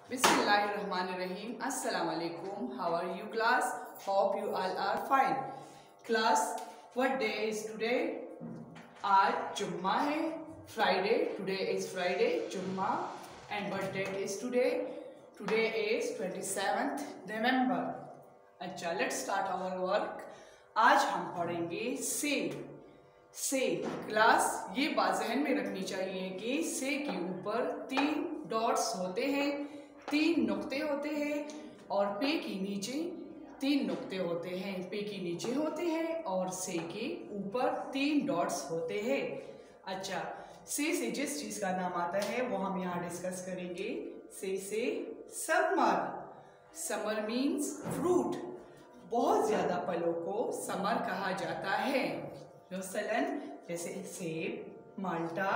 Bismillahirrahmanirrahim. Assalamu alaikum. How are you, class? Hope you all are fine. Class, what day is today? आज जुम्मा है, Friday. Today is Friday, जुम्मा. And what date is today? Today is 27th November. अच्छा, let's start our work. आज हम पढ़ेंगे से class ये बात ज़हन में रखनी चाहिए कि से के ऊपर 3 डॉट्स होते हैं, 3 नुक्ते होते हैं और पे के नीचे 3 नुक्ते होते हैं, पे के नीचे होते हैं और से के ऊपर 3 डॉट्स होते हैं। अच्छा, से जिस चीज़ का नाम आता है वो हम यहाँ डिस्कस करेंगे। से समर मीन्स फ्रूट। बहुत ज़्यादा फलों को समर कहा जाता है। मसलन जैसे सेब, माल्टा,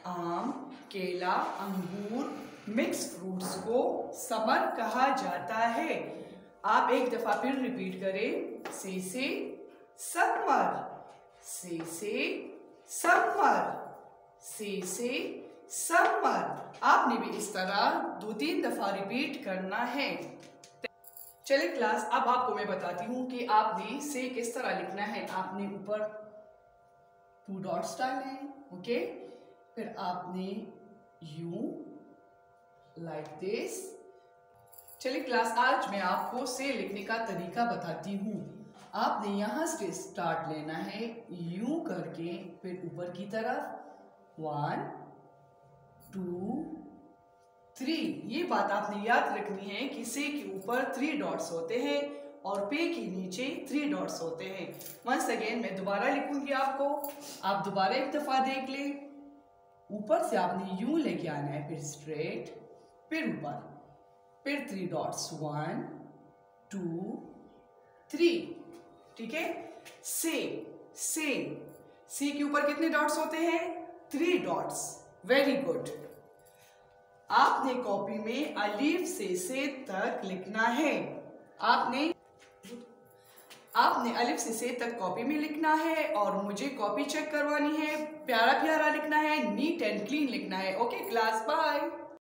आम, केला, अंगूर, मिक्स फ्रूट्स को समर कहा जाता है। आप एक दफा फिर रिपीट करें, से समर, से समर, से समर। आपने भी इस तरह 2-3 दफा रिपीट करना है। चलिए क्लास, अब आपको मैं बताती हूँ कि आपने से किस तरह लिखना है। आपने ऊपर 2 डॉट्स डालने हैं, ओके। फिर आपने यूं लाइक दिस। चलिए क्लास, आज मैं आपको से लिखने का तरीका बताती हूँ। आपने यहाँ से स्टार्ट लेना है यूं करके, फिर ऊपर की तरफ 1 2 3। ये बात आपने याद रखनी है कि से के ऊपर 3 डॉट्स होते हैं और पे के नीचे 3 डॉट्स होते हैं। वंस अगेन मैं दोबारा लिखूंगी आपको, आप दोबारा एक दफा देख लें। ऊपर से आपने यूं लेके आना है, फिर स्ट्रेट, फिर ऊपर, फिर 3 डॉट्स 1 2 3। ठीक है। से के ऊपर कितने डॉट्स होते हैं? 3 डॉट्स। Very good. आपने कॉपी में अलिफ से तक लिखना है। आपने अलिफ से तक कॉपी में लिखना है और मुझे कॉपी चेक करवानी है। प्यारा प्यारा लिखना है, नीट एंड क्लीन लिखना है। Okay class, bye.